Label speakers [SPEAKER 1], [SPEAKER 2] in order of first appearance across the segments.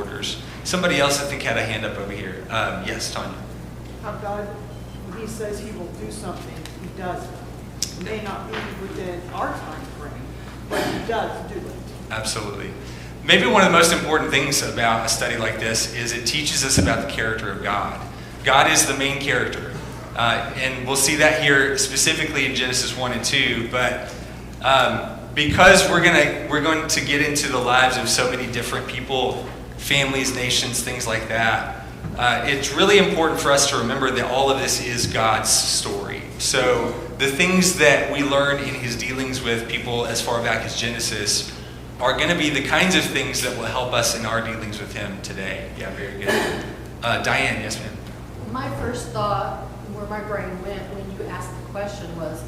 [SPEAKER 1] orders. Somebody else I think had a hand up over here. Yes, Tanya.
[SPEAKER 2] How God, when he says he will do something, he does it. It may not be within our time frame, but he does do it.
[SPEAKER 1] Absolutely. Maybe one of the most important things about a study like this is it teaches us about the character of God. God is the main character. And we'll see that here specifically in Genesis 1 and 2. But because we're going to get into the lives of so many different people, families, nations, things like that, it's really important for us to remember that all of this is God's story. So the things that we learn in his dealings with people as far back as Genesis are going to be the kinds of things that will help us in our dealings with him today. Yeah, very good. Diane, yes, ma'am.
[SPEAKER 3] My first thought, where my brain went when you asked the question, was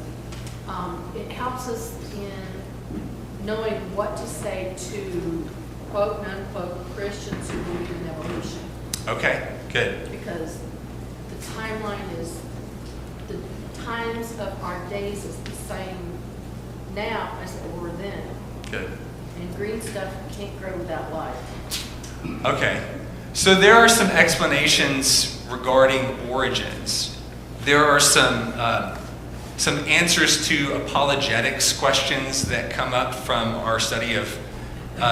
[SPEAKER 3] it helps us in knowing what to say to quote and unquote Christians who believe in evolution.
[SPEAKER 1] Okay, good.
[SPEAKER 3] Because the timeline is, the times of our days is the same now as they were then.
[SPEAKER 1] Good.
[SPEAKER 3] And green stuff can't grow without light.
[SPEAKER 1] Okay, so there are some explanations regarding origins. There are some answers to apologetics questions that come up from our study of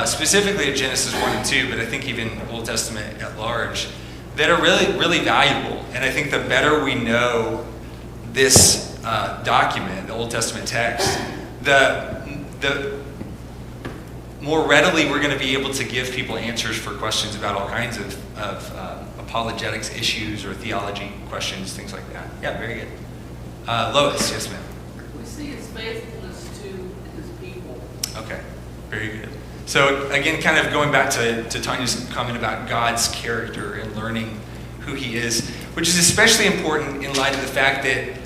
[SPEAKER 1] specifically of Genesis 1 and 2, but I think even the Old Testament at large, that are really, really valuable. And I think the better we know this document, the Old Testament text, the more readily we're going to be able to give people answers for questions about all kinds of apologetics issues or theology questions, things like that. Yeah, very good. Lois, yes, ma'am.
[SPEAKER 4] We see his faithfulness to his people.
[SPEAKER 1] Okay, very good. So again, kind of going back to Tanya's comment about God's character and learning who he is, which is especially important in light of the fact that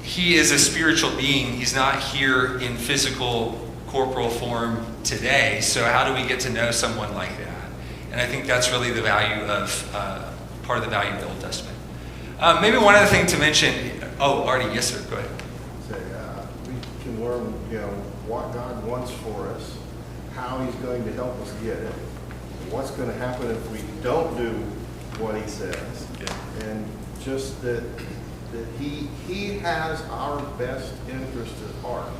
[SPEAKER 1] he is a spiritual being. He's not here in physical, corporal form today. So how do we get to know someone like that? And I think that's really the value of, part of the value of the Old Testament. Maybe one other thing to mention. Oh, Artie, yes, sir, go ahead.
[SPEAKER 5] We can learn, what God wants for us, how he's going to help us get it, what's going to happen if we don't do what he says, and just that he has our best interest at heart,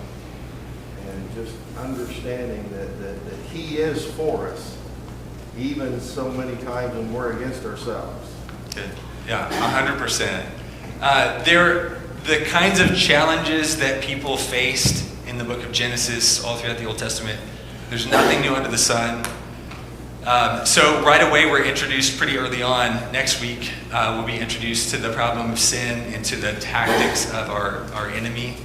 [SPEAKER 5] and just understanding that he is for us, even so many times when we're against ourselves.
[SPEAKER 1] Good. Yeah, 100%. The kinds of challenges that people faced in the book of Genesis, all throughout the Old Testament, there's nothing new under the sun. So right away, we're introduced pretty early on. Next week, we'll be introduced to the problem of sin and to the tactics of our enemy.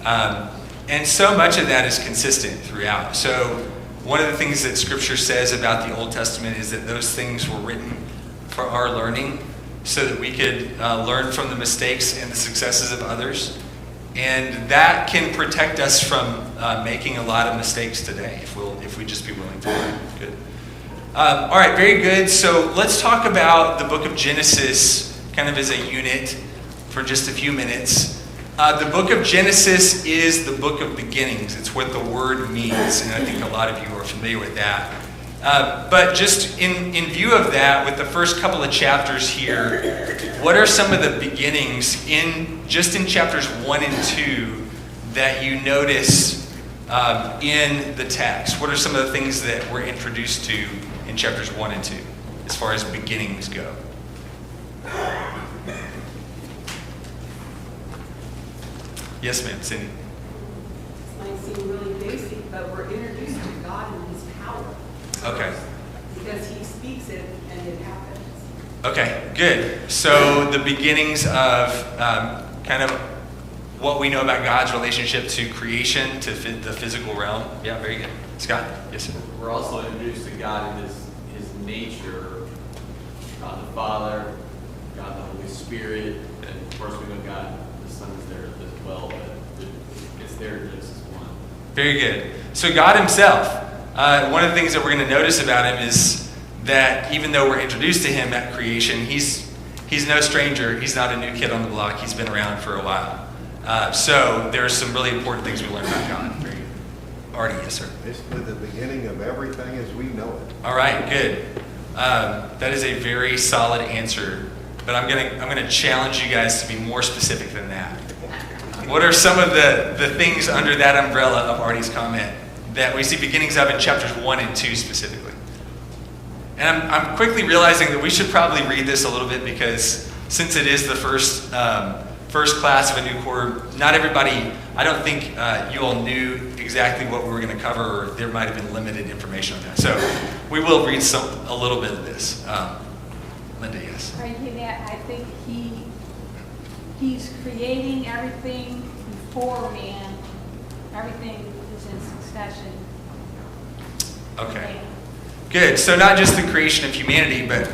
[SPEAKER 1] And so much of that is consistent throughout. So one of the things that Scripture says about the Old Testament is that those things were written for our learning, so that we could learn from the mistakes and the successes of others. And that can protect us from making a lot of mistakes today, if we just be willing to learn. Good. All right, very good. So let's talk about the book of Genesis kind of as a unit for just a few minutes. The book of Genesis is the book of beginnings. It's what the word means, and I think a lot of you are familiar with that. But just in view of that, with the first couple of chapters here, what are some of the beginnings in chapters 1 and 2 that you notice in the text? What are some of the things that we're introduced to in chapters 1 and 2 as far as beginnings go? Yes, ma'am, Cindy.
[SPEAKER 4] This might seem really basic, but we're introduced to God and his power.
[SPEAKER 1] Okay.
[SPEAKER 4] Because he speaks it and it happens.
[SPEAKER 1] Okay, good. So the beginnings of kind of what we know about God's relationship to creation, to the physical realm. Yeah, very good. Scott? Yes, sir.
[SPEAKER 6] We're also introduced to God in his nature, God the Father, God the Holy Spirit, and of course we know God the Son is there as well, but it's there in Genesis 1.
[SPEAKER 1] Very good. So God himself, one of the things that we're going to notice about him is that even though we're introduced to him at creation, he's no stranger. He's not a new kid on the block. He's been around for a while. So there's some really important things we learn about God. Very good. Artie, yes, sir.
[SPEAKER 5] Basically, the beginning of everything as we know it.
[SPEAKER 1] All right, good. That is a very solid answer, but I'm gonna challenge you guys to be more specific than that. What are some of the things under that umbrella of Artie's comment that we see beginnings of in chapters 1 and 2 specifically? And I'm quickly realizing that we should probably read this a little bit because since it is the first class of a new quarter, not everybody, I don't think you all knew exactly what we were going to cover, or there might have been limited information on that. So we will read a little bit of this. Linda, yes.
[SPEAKER 7] Right here, that I think he's creating everything before man. Everything is in succession.
[SPEAKER 1] Okay. Good. So not just the creation of humanity, but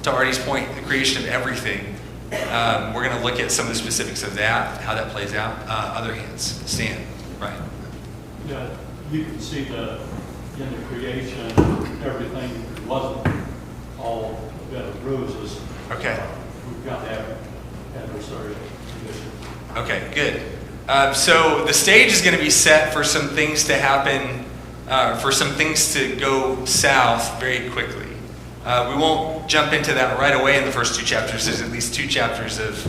[SPEAKER 1] to Artie's point, the creation of everything. We're going to look at some of the specifics of that, how that plays out. Other hands. Stan. Right.
[SPEAKER 8] Yeah, you can see that in the creation, everything wasn't all a bed of roses.
[SPEAKER 1] Okay.
[SPEAKER 8] We've got that adversarial condition.
[SPEAKER 1] Okay, good. So the stage is going to be set for some things to happen, for some things to go south very quickly. We won't jump into that right away in the first 2 chapters. There's at least 2 chapters of,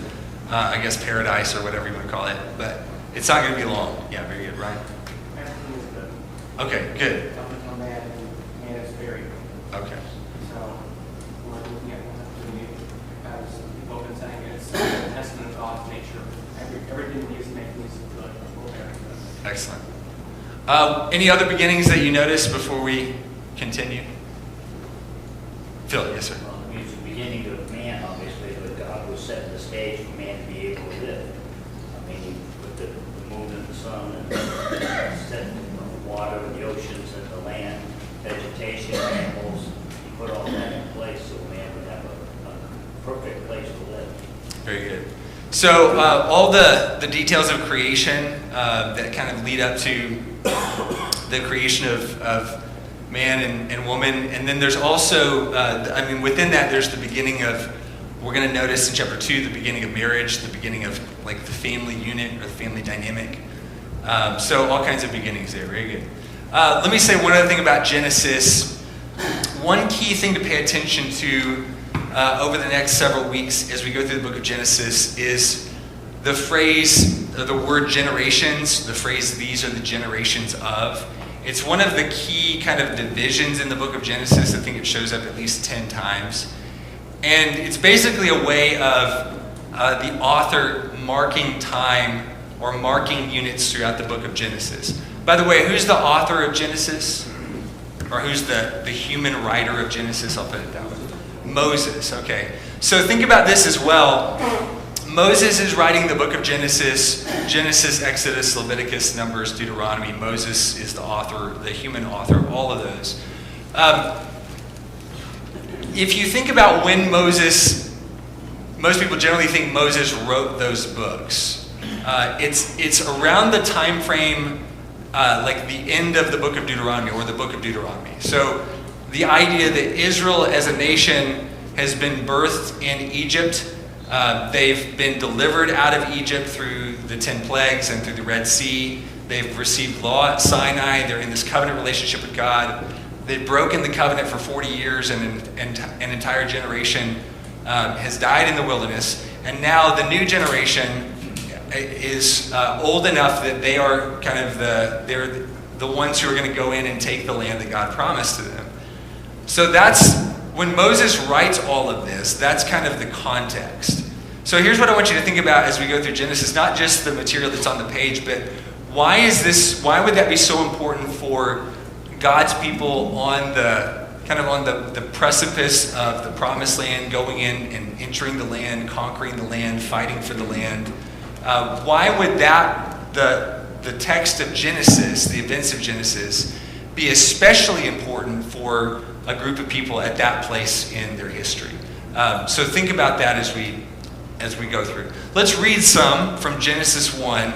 [SPEAKER 1] I guess, paradise or whatever you want to call it. But it's not going to be long. Yeah, very good. Ryan?
[SPEAKER 9] Everything is good.
[SPEAKER 1] Okay, good.
[SPEAKER 9] Coming from that, and it's very good.
[SPEAKER 1] Okay.
[SPEAKER 9] So, we're looking at one opportunity, as people have been saying, it's a testament of God's nature. Everything He is making is good. We're very good.
[SPEAKER 1] Excellent. Any other beginnings that you noticed before we continue? Phil, yes, sir.
[SPEAKER 10] Well, I mean, it's the beginning of man, obviously, but God was setting the stage for man to be able to live. I mean, He put the moon and the sun and set the water and the oceans and the land, vegetation, animals. He put all that in place so man would have a perfect place to live.
[SPEAKER 1] Very good. So all the details of creation that kind of lead up to the creation of man and woman, and then there's also, within that there's the beginning of, we're going to notice in chapter 2, the beginning of marriage, the beginning of like the family unit or the family dynamic. So all kinds of beginnings there. Very good. Let me say one other thing about Genesis. One key thing to pay attention to over the next several weeks as we go through the book of Genesis is the phrase, the word generations, the phrase, these are the generations of. It's one of the key kind of divisions in the book of Genesis. I think it shows up at least 10 times. And it's basically a way of the author marking time or marking units throughout the book of Genesis. By the way, who's the author of Genesis? Or who's the human writer of Genesis? I'll put it that way. Moses, okay. So think about this as well. Moses is writing the book of Genesis, Exodus, Leviticus, Numbers, Deuteronomy. Moses is the author, the human author of all of those. If you think about when most people generally think Moses wrote those books. It's around the time frame, like the end of the book of Deuteronomy or the book of Deuteronomy. So the idea that Israel as a nation has been birthed in Egypt. They've been delivered out of Egypt through the 10 plagues and through the Red Sea. They've received law at Sinai. They're in this covenant relationship with God. They've broken the covenant for 40 years, and an entire generation has died in the wilderness. And now the new generation is old enough that they are kind of they're the ones who are going to go in and take the land that God promised to them. So that's when Moses writes all of this, that's kind of the context. So here's what I want you to think about as we go through Genesis, not just the material that's on the page, but why would that be so important for God's people on the precipice of the promised land, going in and entering the land, conquering the land, fighting for the land? Why would the text of Genesis, the events of Genesis, be especially important for a group of people at that place in their history? So think about that as we go through. Let's read some from Genesis 1.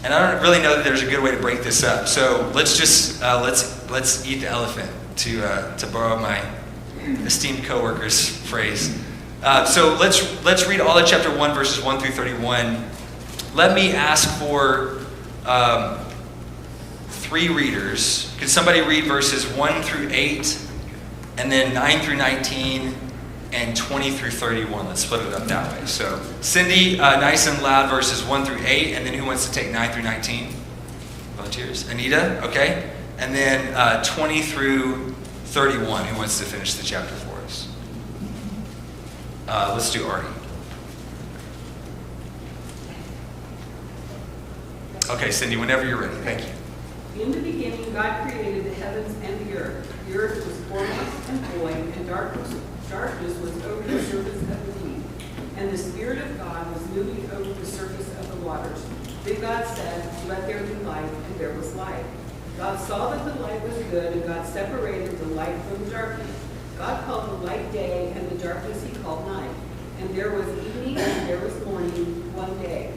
[SPEAKER 1] And I don't really know that there's a good way to break this up. So let's just let's eat the elephant, to borrow my esteemed coworker's phrase. So let's read all of chapter 1, verses 1 through 31. Let me ask for three readers. Could somebody read verses 1 through 8, and then 9 through 19, and 20 through 31? Let's split it up that way. So Cindy, nice and loud, verses 1 through 8, and then who wants to take 9 through 19? Volunteers. Anita, okay. And then 20 through 31, who wants to finish the chapter for us? Let's do Artie. Okay, Cindy, whenever you're ready. Thank you.
[SPEAKER 4] In the beginning, God created the heavens and the earth. The earth was formless and void, and darkness was over the surface of the deep. And the Spirit of God was moving over the surface of the waters. Then God said, "Let there be light," and there was light. God saw that the light was good, and God separated the light from the darkness. God called the light day, and the darkness he called night. And there was evening, and there was morning, one day.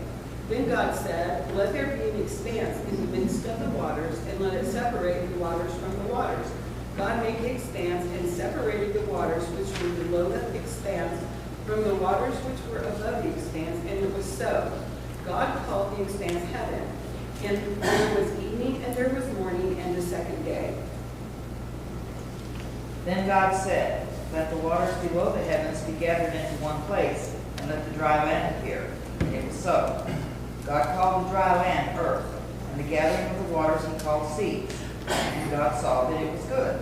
[SPEAKER 4] Then God said, "Let there be an expanse in the midst of the waters, and let it separate the waters from the waters." God made the expanse and separated the waters which were below the expanse from the waters which were above the expanse, and it was so. God called the expanse heaven. And there was evening, and there was morning, and the second day.
[SPEAKER 11] Then God said, "Let the waters below the heavens be gathered into one place, and let the dry land appear." And it was so. God called the dry land earth, and the gathering of the waters he called seas. And God saw that it was good.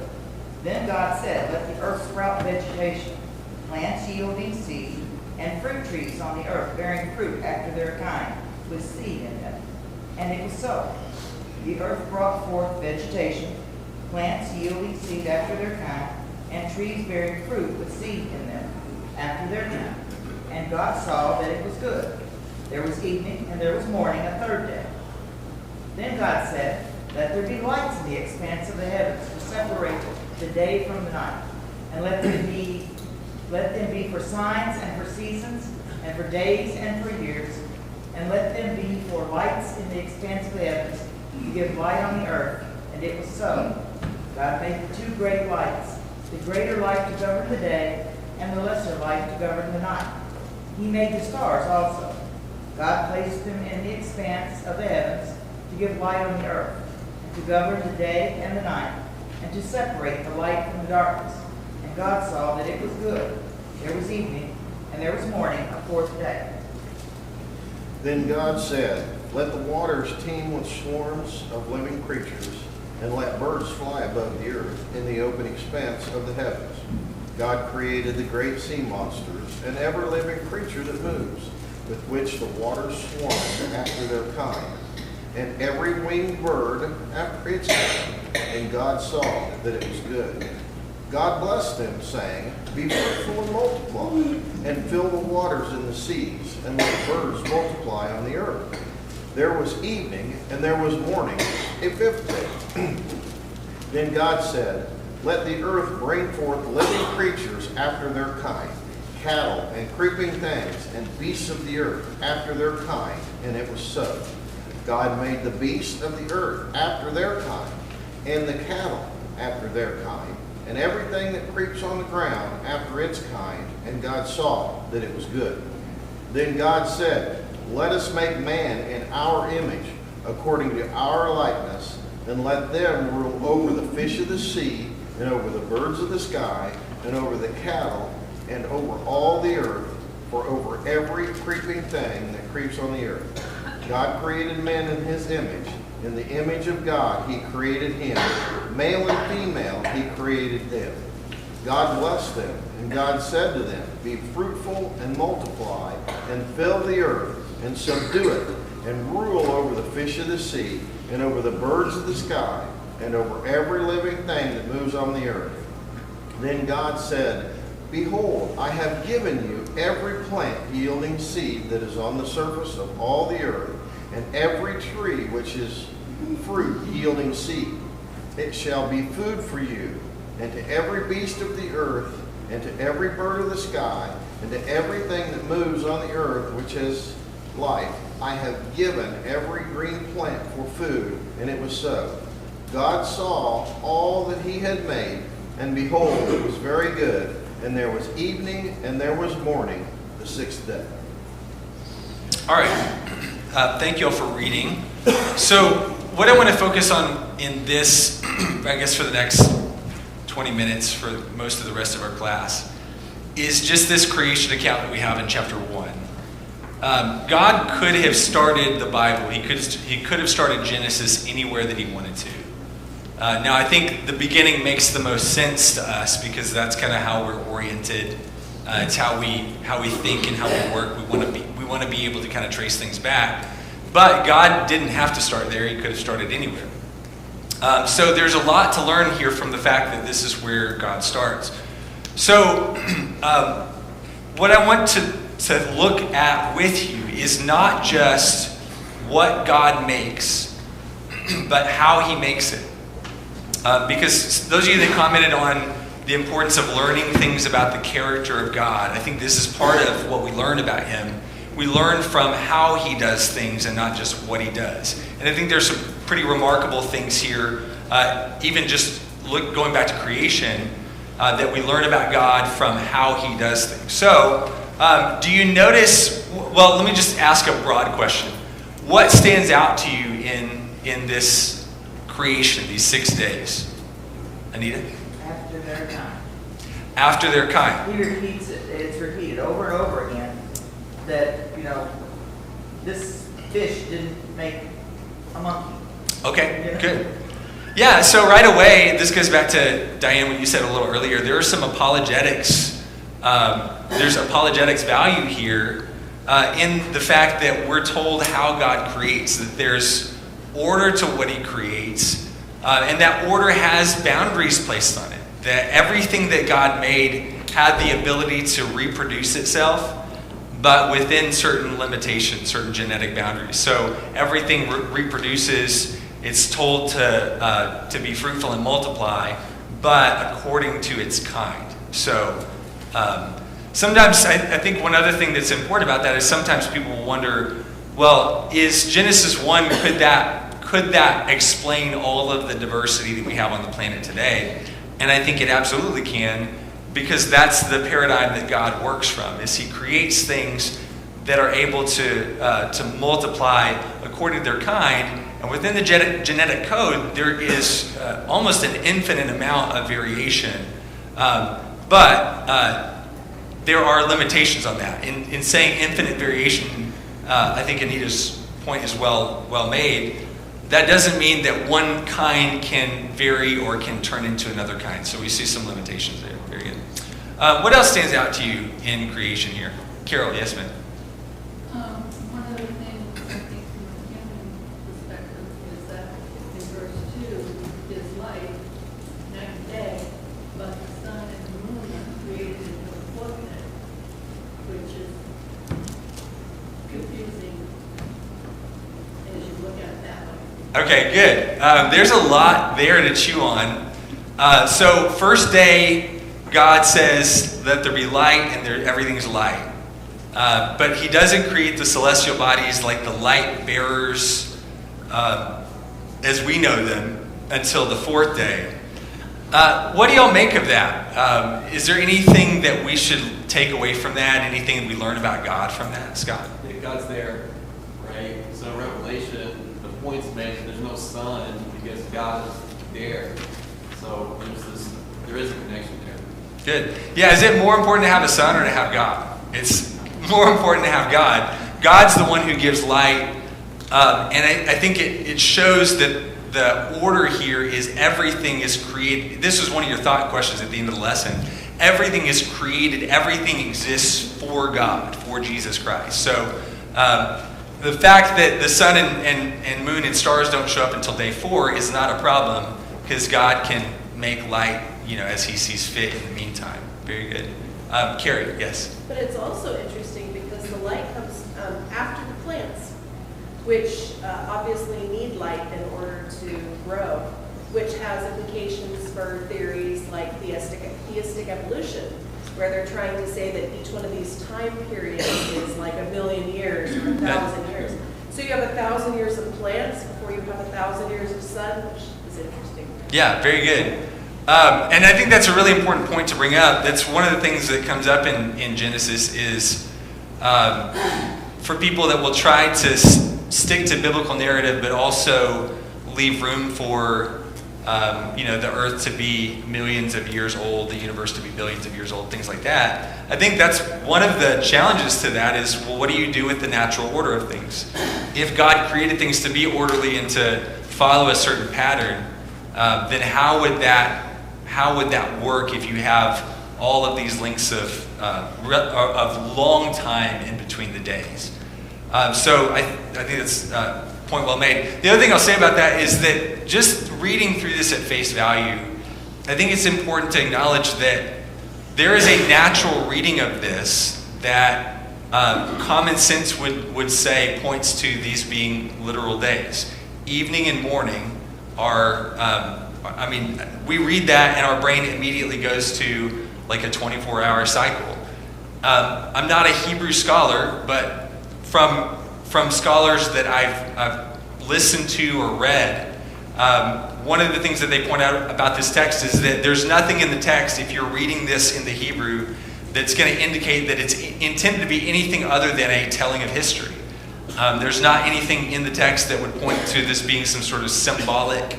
[SPEAKER 11] Then God said, "Let the earth sprout vegetation, plants yielding seed, and fruit trees on the earth bearing fruit after their kind, with seed in them." And it was so. The earth brought forth vegetation, plants yielding seed after their kind, and trees bearing fruit with seed in them after their kind. And God saw that it was good. There was evening, and there was morning, a third day. Then God said, "Let there be lights in the expanse of the heavens to separate the day from the night, and let them be for signs and for seasons, and for days and for years, and let them be for lights in the expanse of the heavens to give light on the earth." And it was so. God made the two great lights, the greater light to govern the day, and the lesser light to govern the night. He made the stars also. God placed them in the expanse of the heavens to give light on the earth, and to govern the day and the night, and to separate the light from the darkness. And God saw that it was good. There was evening, and there was morning, a fourth day.
[SPEAKER 5] Then God said, "Let the waters teem with swarms of living creatures, and let birds fly above the earth in the open expanse of the heavens." God created the great sea monsters and ever-living creature that moves, with which the waters swarm after their kind, and every winged bird after its kind. And God saw that it was good. God blessed them, saying, "Be fruitful and multiply, and fill the waters in the seas, and let birds multiply on the earth." There was evening, and there was morning, a fifth day. Then God said, "Let the earth bring forth living creatures after their kind, cattle and creeping things, and beasts of the earth after their kind." And it was so. God made the beasts of the earth after their kind, and the cattle after their kind, and everything that creeps on the ground after its kind. And God saw that it was good. Then God said, "Let us make man in our image, according to our likeness, and let them rule over the fish of the sea, and over the birds of the sky, and over the cattle, and over all the earth, for over every creeping thing that creeps on the earth." God created man in his image. In the image of God he created him. Male and female he created them. God blessed them, and God said to them, "Be fruitful and multiply, and fill the earth, and subdue it, and rule over the fish of the sea, and over the birds of the sky, and over every living thing that moves on the earth." Then God said, "Behold, I have given you every plant yielding seed that is on the surface of all the earth, and every tree which is fruit yielding seed. It shall be food for you, and to every beast of the earth, and to every bird of the sky, and to everything that moves on the earth which has life, I have given every green plant for food." And it was so. God saw all that he had made, and behold, it was very good. And there was evening, and there was morning, the sixth day.
[SPEAKER 1] All right. Thank you all for reading. So what I want to focus on in this, I guess for the next 20 minutes for most of the rest of our class, is just this creation account that we have in chapter 1. God could have started the Bible. He could have started Genesis anywhere that he wanted to. Now, I think the beginning makes the most sense to us because that's kind of how we're oriented. It's how we think and how we work. We want to be able to kind of trace things back. But God didn't have to start there. He could have started anywhere. So there's a lot to learn here from the fact that this is where God starts. So what I want to look at with you is not just what God makes, but how he makes it. Because those of you that commented on the importance of learning things about the character of God, I think this is part of what we learn about him. We learn from how he does things and not just what he does. And I think there's some pretty remarkable things here, even just going back to creation, that we learn about God from how he does things. So, do you notice, well, let me just ask a broad question. What stands out to you in this creation, these 6 days? Anita?
[SPEAKER 11] After their time.
[SPEAKER 1] After their kind.
[SPEAKER 11] He repeats it. It's repeated over and over again that, this fish didn't make a monkey.
[SPEAKER 1] Okay, good. Yeah, so right away, this goes back to, Diane, what you said a little earlier. There are some apologetics. There's apologetics value here in the fact that we're told how God creates, that there's order to what he creates, and that order has boundaries placed on it. That everything that God made had the ability to reproduce itself, but within certain limitations, certain genetic boundaries. So everything reproduces. It's told to be fruitful and multiply, but according to its kind. So sometimes I think one other thing that's important about that is sometimes people will wonder, well, is Genesis 1, could that explain all of the diversity that we have on the planet today? And I think it absolutely can, because that's the paradigm that God works from, is he creates things that are able to multiply according to their kind. And within the genetic code, there is almost an infinite amount of variation. But there are limitations on that. In saying infinite variation, I think Anita's point is well made. That doesn't mean that one kind can vary or can turn into another kind. So we see some limitations there. Very good. What else stands out to you in creation here? Carol, yes, ma'am.
[SPEAKER 3] One of the things I think from a human perspective is that in verse 2 is light, night and day, but the sun and the moon are created in the fortnight, which is confusing as you look at it that way.
[SPEAKER 1] Okay, good. There's a lot there to chew on. So first day, God says, let there be light, and everything's light. But he doesn't create the celestial bodies like the light bearers as we know them until the fourth day. What do y'all make of that? Is there anything that we should take away from that? Anything that we learn about God from that, Scott?
[SPEAKER 6] Yeah, God's there, right? So Revelation, the point's made, there's no sun because God is there. So there is a connection there.
[SPEAKER 1] Good. Yeah, is it more important to have a sun or to have God? It's more important to have God. God's the one who gives light. And I think it shows that the order here is everything is created. This was one of your thought questions at the end of the lesson. Everything is created. Everything exists for God, for Jesus Christ. So the fact that the sun and moon and stars don't show up until day 4 is not a problem, because God can make light, as he sees fit in the meantime. Very good. Carrie, yes?
[SPEAKER 12] But it's also interesting because the light comes after the plants, which obviously need light in order to grow, which has implications for theories like theistic evolution, where they're trying to say that each one of these time periods is like 1,000,000 years or 1,000 years. So you have 1,000 years of plants before you have 1,000 years of sun, which is interesting.
[SPEAKER 1] Yeah, very good. And I think that's a really important point to bring up. That's one of the things that comes up in Genesis is for people that will try to stick to biblical narrative, but also leave room for the earth to be millions of years old, the universe to be billions of years old, things like that. I think that's one of the challenges to that is, well, what do you do with the natural order of things? If God created things to be orderly and to follow a certain pattern, then how would that work if you have all of these lengths of long time in between the days? So I think that's a point well made. The other thing I'll say about that is that just reading through this at face value, I think it's important to acknowledge that there is a natural reading of this that common sense would say points to these being literal days. Evening and morning are, we read that and our brain immediately goes to like a 24-hour cycle. I'm not a Hebrew scholar, but from scholars that I've listened to or read, one of the things that they point out about this text is that there's nothing in the text, if you're reading this in the Hebrew, that's going to indicate that it's intended to be anything other than a telling of history. There's not anything in the text that would point to this being some sort of symbolic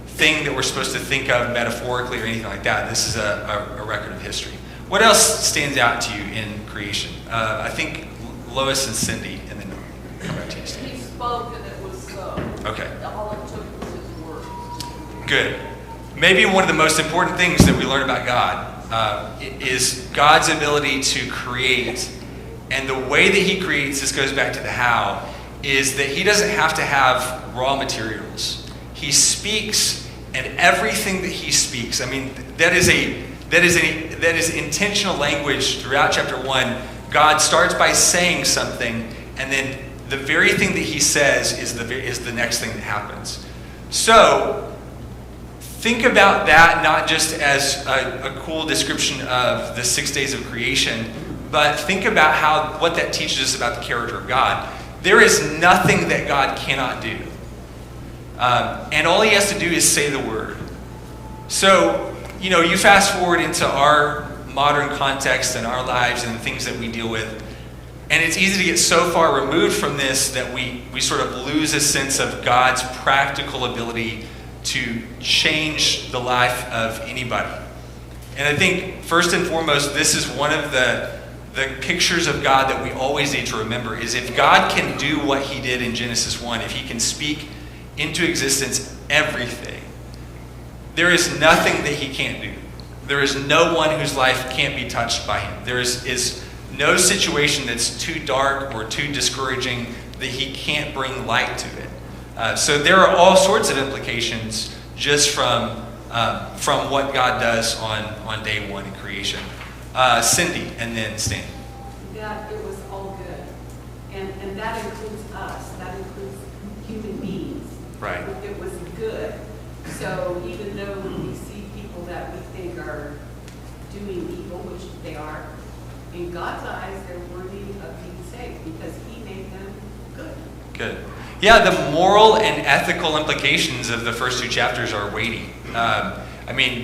[SPEAKER 1] thing that we're supposed to think of metaphorically or anything like that. This is a record of history. What else stands out to you in creation? I think Lois and Cindy, and then come back to you, Steve.
[SPEAKER 4] He spoke and it was so.
[SPEAKER 1] Okay.
[SPEAKER 4] All it took was his words.
[SPEAKER 1] Good. Maybe one of the most important things that we learn about God is God's ability to create. And the way that he creates, this goes back to the how, is that he doesn't have to have raw materials. He speaks, and everything that he speaks, that is intentional language throughout chapter 1. God starts by saying something, and then the very thing that he says is the next thing that happens. So think about that not just as a cool description of the 6 days of creation, but think about what that teaches us about the character of God. There is nothing that God cannot do. And all he has to do is say the word. So, you fast forward into our modern context and our lives and the things that we deal with, and it's easy to get so far removed from this that we sort of lose a sense of God's practical ability to change the life of anybody. And I think, first and foremost, this is one of the pictures of God that we always need to remember, is if God can do what he did in Genesis 1, if he can speak into existence everything, there is nothing that he can't do. There is no one whose life can't be touched by him. There is no situation that's too dark or too discouraging that he can't bring light to it. So there are all sorts of implications just from what God does on day one in creation. Cindy, and then Stan.
[SPEAKER 4] That it was all good. And that includes us. That includes human beings.
[SPEAKER 1] Right.
[SPEAKER 4] It was good. So even though we see people that we think are doing evil, which they are, in God's eyes, they're worthy of being saved because he made them good.
[SPEAKER 1] Good. Yeah, the moral and ethical implications of the first two chapters are weighty.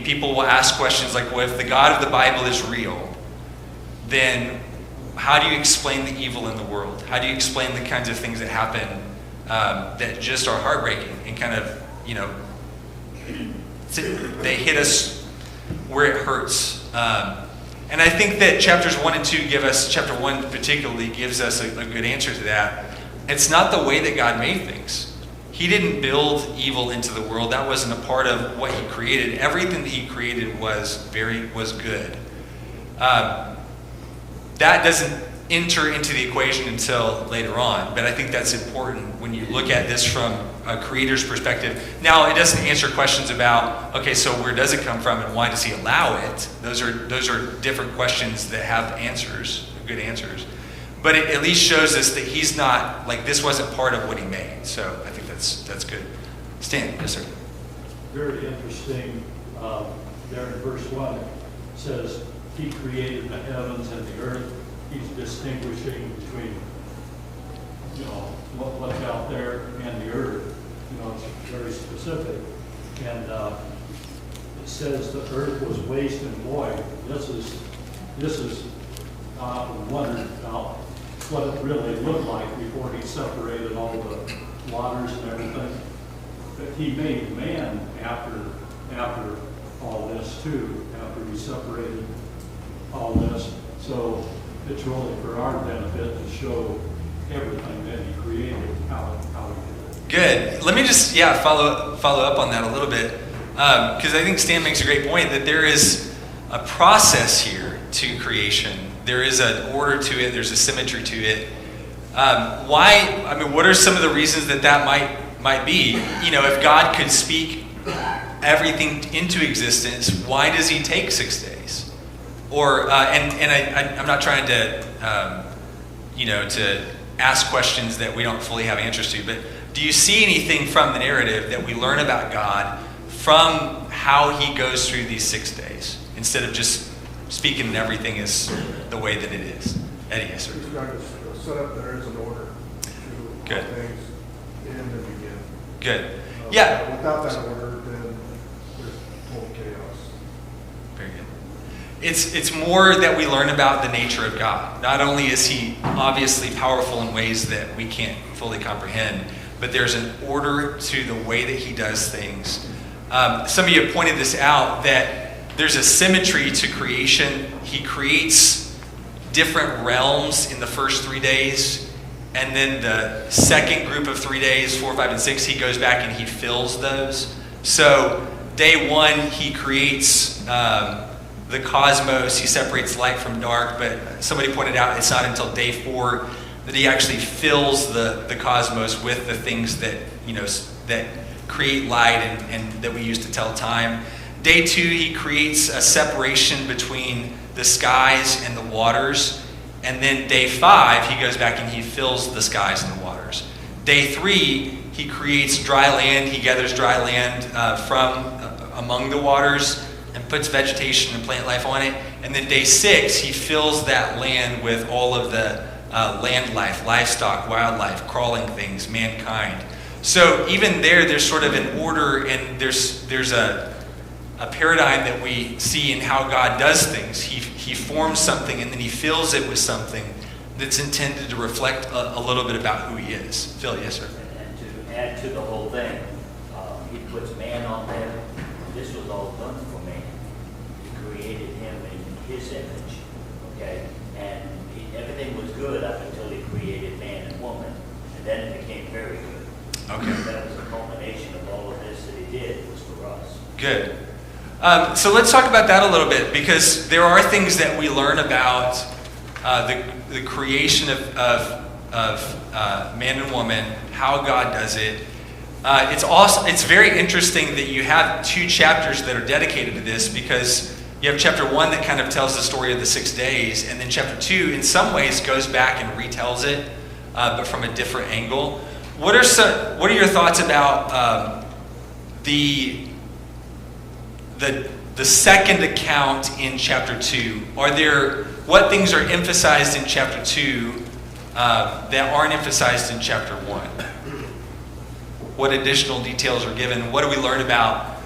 [SPEAKER 1] People will ask questions like, well, if the God of the Bible is real, then how do you explain the evil in the world? How do you explain the kinds of things that happen that just are heartbreaking and kind of, they hit us where it hurts? And I think that chapters 1 and 2 chapter 1 particularly gives us a good answer to that. It's not the way that God made things. He didn't build evil into the world. That wasn't a part of what he created. Everything that he created was good. That doesn't enter into the equation until later on, but I think that's important when you look at this from a creator's perspective. Now, it doesn't answer questions about, okay, so where does it come from and why does he allow it? Those are different questions that have answers, good answers. But it at least shows us that he's not, this wasn't part of what he made. So I think that's good. Stan, yes, sir.
[SPEAKER 8] Very interesting. There in verse 1, it says, he created the heavens and the earth. He's distinguishing between, what's out there and the earth. It's very specific. And it says the earth was waste and void. This is I often wondered about what it really looked like before he separated all the waters and everything. But he made man after all this too, after he separated all this. So it's really for our benefit to show everything that he created, how he did it.
[SPEAKER 1] Good. Let me just, follow up on that a little bit. Because I think Stan makes a great point that there is a process here to creation. There is an order to it. There's a symmetry to it. What are some of the reasons that might be? You know, if God could speak everything into existence, why does he take 6 days? Or, I'm not trying to, to ask questions that we don't fully have answers to, but do you see anything from the narrative that we learn about God from how he goes through these 6 days, instead of just speaking and everything is the way that it is? Eddie, yes, sir.
[SPEAKER 5] He's got to set up there as an order to
[SPEAKER 1] Good.
[SPEAKER 5] how things end and begin.
[SPEAKER 1] Good. Yeah.
[SPEAKER 5] Without that order, then there's total chaos.
[SPEAKER 1] Very good. It's more that we learn about the nature of God. Not only is he obviously powerful in ways that we can't fully comprehend, but there's an order to the way that he does things. Some of you have pointed this out, that there's a symmetry to creation. He creates different realms in the first 3 days, and then the second group of 3 days, 4, 5, and 6, he goes back and he fills those. So day 1, he creates the cosmos. He separates light from dark, but somebody pointed out it's not until day 4 that he actually fills the cosmos with the things that, that create light and that we use to tell time. Day 2, he creates a separation between the skies and the waters. And then day 5, he goes back and he fills the skies and the waters. Day 3, he creates dry land. He gathers dry land from among the waters and puts vegetation and plant life on it. And then day 6, he fills that land with all of the land life, livestock, wildlife, crawling things, mankind. So even there's sort of an order, and there's a paradigm that we see in how God does things. He forms something and then he fills it with something that's intended to reflect a little bit about who he is. Phil, yes, sir.
[SPEAKER 10] And to add to the whole thing, he puts man on there. This was all done for man. He created him in his image, okay? And everything was good up until he created man and woman, and then it became very good.
[SPEAKER 1] Okay.
[SPEAKER 10] That was a culmination of all of this that he did was for us.
[SPEAKER 1] Good. So let's talk about that a little bit, because there are things that we learn about the creation of man and woman, how God does it. It's very interesting that you have 2 chapters that are dedicated to this, because you have chapter 1 that kind of tells the story of the 6 days, and then chapter 2 in some ways goes back and retells it, but from a different angle. What are your thoughts about the second account in chapter 2? What things are emphasized in chapter 2 that aren't emphasized in chapter 1? What additional details are given? What do we learn about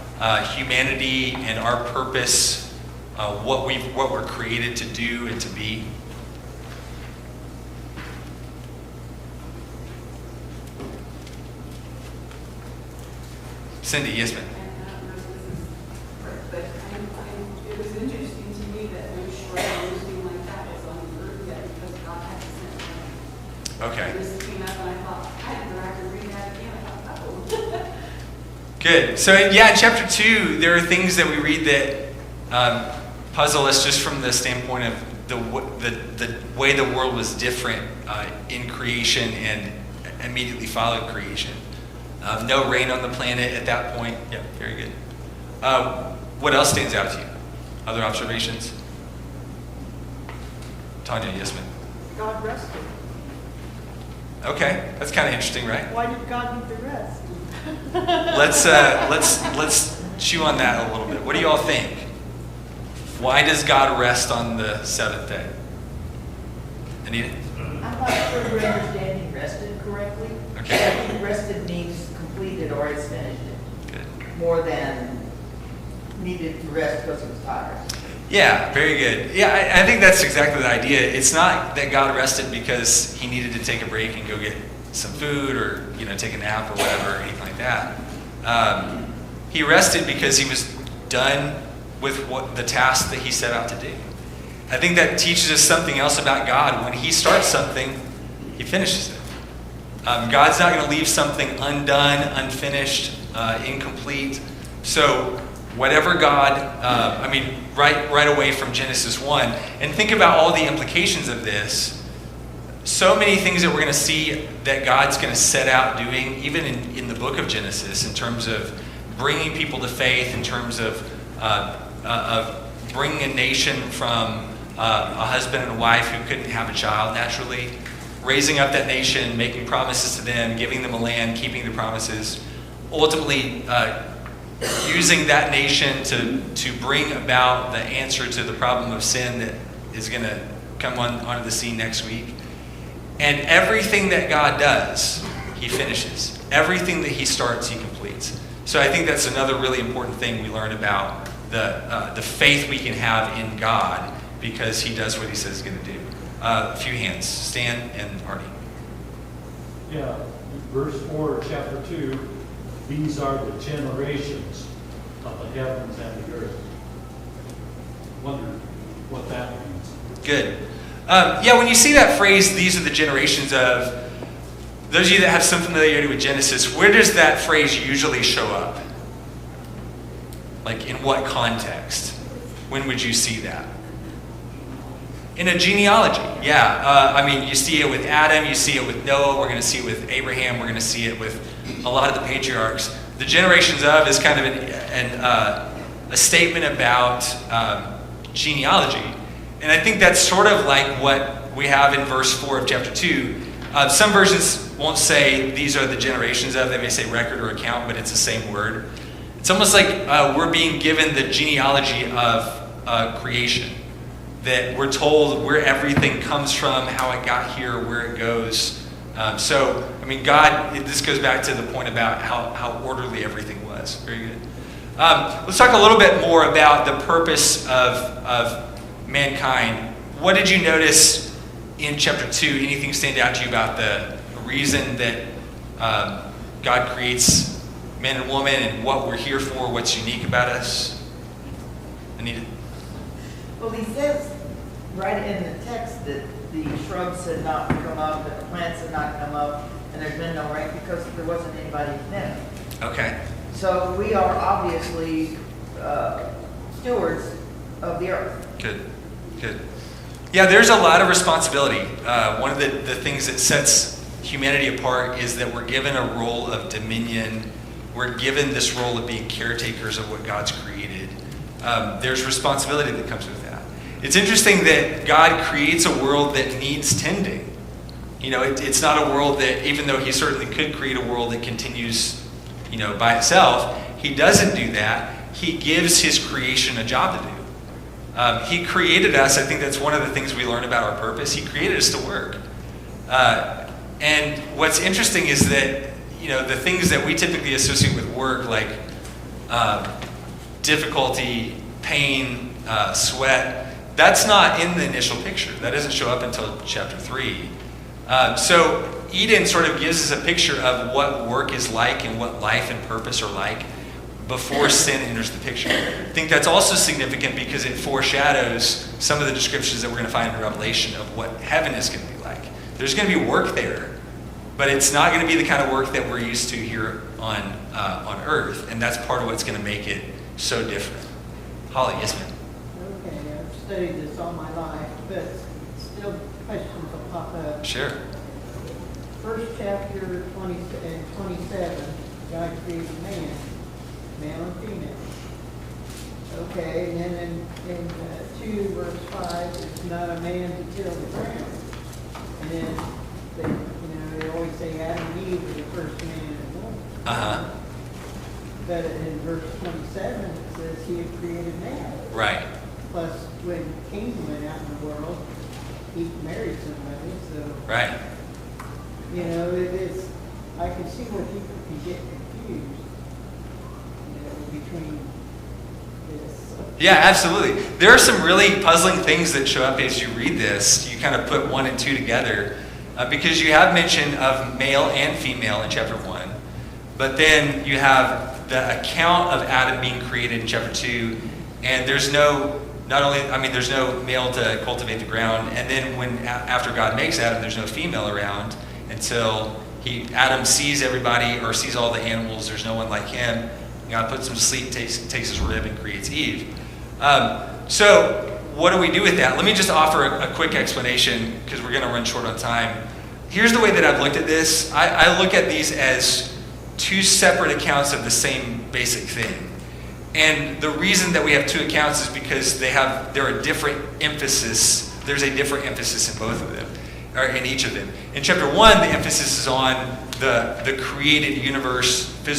[SPEAKER 1] humanity and our purpose? What we're created to do and to be? Cindy, yes, ma'am.
[SPEAKER 4] But it was interesting to me that no short or anything like that was on the earth yet, because God had to send it.
[SPEAKER 1] Okay.
[SPEAKER 4] This came up and I thought, I didn't know I could read that again. I thought, oh.
[SPEAKER 1] Good. So in chapter 2, there are things that we read that puzzle us just from the standpoint of the way the world was different in creation and immediately followed creation. No rain on the planet at that point. Yeah, very good. What else stands out to you? Other observations? Tanya, yes, ma'am.
[SPEAKER 2] God rested.
[SPEAKER 1] Okay, that's kind of interesting, right?
[SPEAKER 2] Why did God need the rest?
[SPEAKER 1] Let's chew on that a little bit. What do you all think? Why does God rest on the 7th day? Anita?
[SPEAKER 11] I'm not sure we're understanding rested correctly.
[SPEAKER 1] Okay.
[SPEAKER 11] I think rested means completed or has finished it,
[SPEAKER 1] Good.
[SPEAKER 11] more than needed to rest because he was tired.
[SPEAKER 1] Yeah, very good. Yeah, I think that's exactly the idea. It's not that God rested because he needed to take a break and go get some food or, take a nap or whatever, or anything like that. He rested because he was done with the task that he set out to do. I think that teaches us something else about God. When he starts something, he finishes it. God's not going to leave something undone, unfinished, incomplete. So whatever God, right away from Genesis 1, and think about all the implications of this. So many things that we're going to see that God's going to set out doing, even in the book of Genesis, in terms of bringing people to faith, in terms of bringing a nation from a husband and a wife who couldn't have a child naturally, raising up that nation, making promises to them, giving them a land, keeping the promises, ultimately using that nation to bring about the answer to the problem of sin that is going to come onto the scene next week. And everything that God does, he finishes. Everything that he starts, he completes. So I think that's another really important thing we learn about the faith we can have in God, because he does what he says he's going to do. A few hands. Stan and Artie.
[SPEAKER 8] Yeah, verse 4, chapter 2, these are the generations of the heavens and the earth. Wonder what that means.
[SPEAKER 1] Good. When you see that phrase, these are the generations of, those of you that have some familiarity with Genesis, where does that phrase usually show up? Like, in what context? When would you see that? In a genealogy, yeah. You see it with Adam, you see it with Noah, we're going to see it with Abraham, we're going to see it with a lot of the patriarchs. The generations of is kind of a statement about genealogy. And I think that's sort of like what we have in verse 4 of chapter 2. Some versions won't say these are the generations of, they may say record or account, but it's the same word. It's almost like we're being given the genealogy of creation. That we're told where everything comes from, how it got here, where it goes. God, this goes back to the point about how orderly everything was. Very good. Let's talk a little bit more about the purpose of mankind. What did you notice in chapter 2? Anything stand out to you about the reason that God creates man and woman and what we're here for, what's unique about us? Anita?
[SPEAKER 11] Well, he says right in the text that the shrubs had not come up, that the plants had not come up, and there's been no rain because there wasn't anybody in them.
[SPEAKER 1] Okay.
[SPEAKER 11] So we are obviously stewards of the earth.
[SPEAKER 1] Good. Yeah, there's a lot of responsibility. One of the things that sets humanity apart is that we're given a role of dominion. We're given this role of being caretakers of what God's created. There's responsibility that comes with that. It's interesting that God creates a world that needs tending. It's not a world that, even though he certainly could create a world that continues, by itself, he doesn't do that. He gives his creation a job to do. He created us. I think that's one of the things we learn about our purpose. He created us to work. And what's interesting is that, the things that we typically associate with work, like difficulty, pain, sweat, that's not in the initial picture. That doesn't show up until chapter 3. So Eden sort of gives us a picture of what work is like and what life and purpose are like before sin enters the picture. I think that's also significant because it foreshadows some of the descriptions that we're going to find in Revelation of what heaven is going to be like. There's going to be work there, but it's not going to be the kind of work that we're used to here on earth, and that's part of what's going to make it so different. Holly, yes ma'am.
[SPEAKER 2] Okay, I've studied this all my life, but still questions will pop up.
[SPEAKER 1] Sure.
[SPEAKER 2] First chapter 20 and 27, God created man, male and female. Okay, and then in 2 verse 5, it's not a man to till the ground. And then they always say Adam and Eve were the first man and woman.
[SPEAKER 1] Uh-huh.
[SPEAKER 2] But in verse 27, it says he had created man.
[SPEAKER 1] Right.
[SPEAKER 2] Plus, when Cain went out in the world, he married somebody, so.
[SPEAKER 1] Right.
[SPEAKER 2] It is, I can see where people can get confused, between this
[SPEAKER 1] Yeah, absolutely. There are some really puzzling things that show up as you read this. You kind of put 1 and 2 together because you have mention of male and female in chapter 1. But then you have the account of Adam being created in chapter 2. And there's no, there's no male to cultivate the ground. And then after God makes Adam, there's no female around until Adam sees everybody or sees all the animals. There's no one like him. God puts him to sleep, takes his rib, and creates Eve. So what do we do with that? Let me just offer a quick explanation because we're going to run short on time. Here's the way that I've looked at this. I look at these as 2 separate accounts of the same basic thing. And the reason that we have 2 accounts is because there are different emphasis. There's a different emphasis in both of them, or in each of them. In chapter 1, the emphasis is on the created universe, the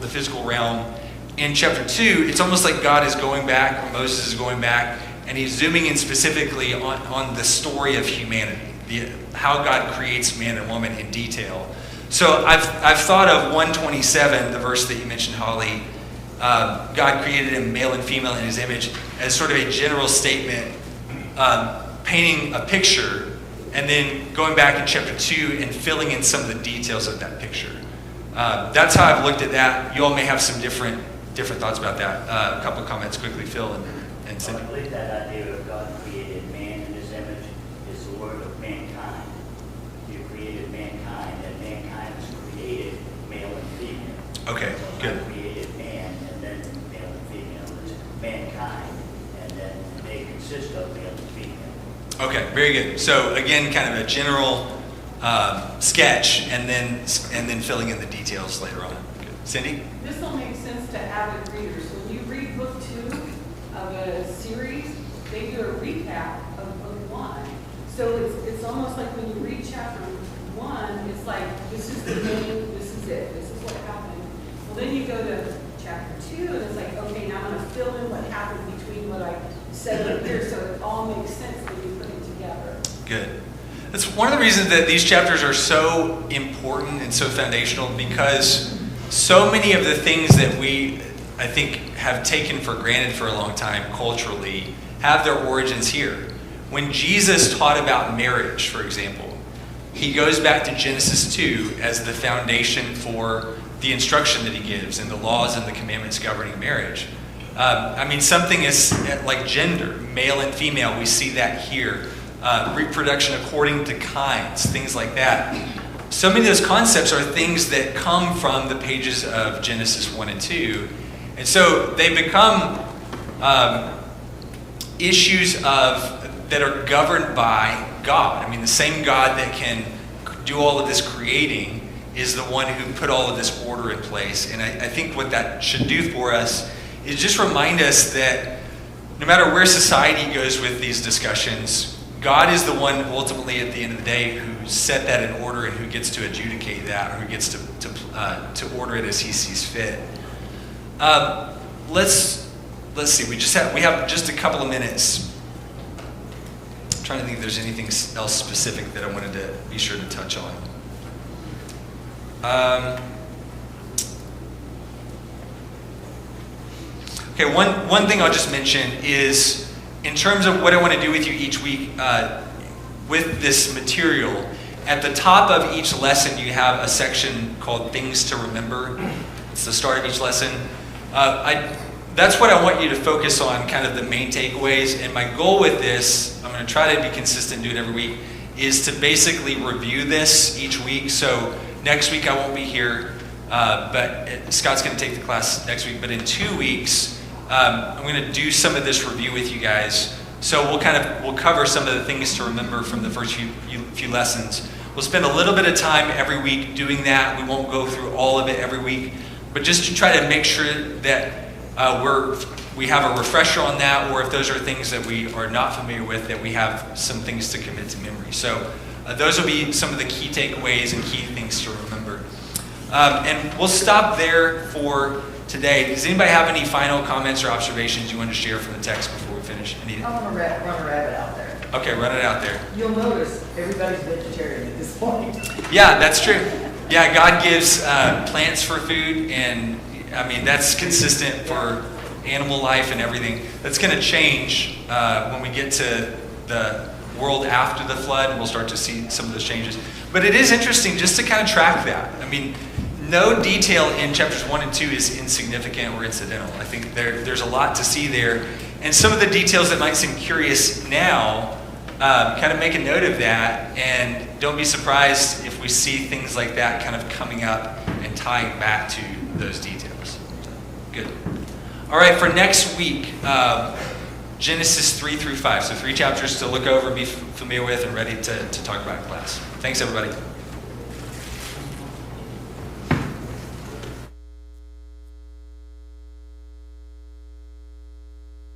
[SPEAKER 1] physical realm. In chapter 2, it's almost like God is going back, or Moses is going back, and he's zooming in specifically on the story of humanity, how God creates man and woman in detail. So I've thought of 127, the verse that you mentioned, Holly. God created him male and female in his image, as sort of a general statement, painting a picture, and then going back in chapter 2 and filling in some of the details of that picture. That's how I've looked at that. You all may have some different thoughts about that. A couple of comments quickly, Phil and Cindy.
[SPEAKER 10] I believe that idea of God created man in his image is the word of mankind. You created mankind, and mankind was created male and female.
[SPEAKER 1] Okay, good.
[SPEAKER 10] God created man, and then male and female. It's mankind, and then they consist of male and female.
[SPEAKER 1] Okay, very good. So again, kind of a general sketch, and then filling in the details later on. Good. Cindy?
[SPEAKER 4] This will make sense to avid readers. When you read book 2 of a series, they do a recap of book 1. So it's almost like when you read chapter 1, it's like, this is the name, this is it, this is what happened. Well, then you go to chapter 2, and it's like, okay, now I'm going to fill in what happened between what I said up here, so it all makes sense when you put it together.
[SPEAKER 1] Good. That's one of the reasons that these chapters are so important and so foundational, because so many of the things that we, I think, have taken for granted for a long time culturally have their origins here. When Jesus taught about marriage, for example, he goes back to Genesis 2 as the foundation for the instruction that he gives and the laws and the commandments governing marriage. Something is like gender, male and female, we see that here. Reproduction according to kinds, things like that. So many of those concepts are things that come from the pages of Genesis 1 and 2. And so they become issues that are governed by God. The same God that can do all of this creating is the one who put all of this order in place. And I think what that should do for us is just remind us that no matter where society goes with these discussions, God is the one ultimately at the end of the day who set that in order and who gets to adjudicate that, or who gets to order it as he sees fit. Let's see. We have just a couple of minutes. I'm trying to think if there's anything else specific that I wanted to be sure to touch on. Okay, one thing I'll just mention is, in terms of what I want to do with you each week with this material, at the top of each lesson you have a section called Things to Remember. It's the start of each lesson. That's what I want you to focus on, kind of the main takeaways. And my goal with this, I'm going to try to be consistent, do it every week, is to basically review this each week. So next week I won't be here, but Scott's going to take the class next week. But in 2 weeks, I'm going to do some of this review with you guys. So we'll cover some of the things to remember from the first few lessons. We'll spend a little bit of time every week doing that. We won't go through all of it every week, but just to try to make sure that we have a refresher on that, or if those are things that we are not familiar with, that we have some things to commit to memory. So those will be some of the key takeaways and key things to remember. And we'll stop there for today. Does anybody have any final comments or observations you want to share from the text before we finish?
[SPEAKER 11] I want to run a rabbit out there.
[SPEAKER 1] Okay, run it out there.
[SPEAKER 11] You'll notice everybody's vegetarian at this point.
[SPEAKER 1] Yeah, that's true. Yeah, God gives plants for food, and that's consistent for animal life and everything. That's going to change when we get to the world after the flood, and we'll start to see some of those changes. But it is interesting just to kind of track that. I mean, no detail in chapters 1 and 2 is insignificant or incidental. I think there's a lot to see there. And some of the details that might seem curious now, kind of make a note of that, and don't be surprised if we see things like that kind of coming up and tying back to those details. Good. All right, for next week, Genesis 3 through 5. So 3 chapters to look over, be familiar with, and ready to talk about in class. Thanks, everybody.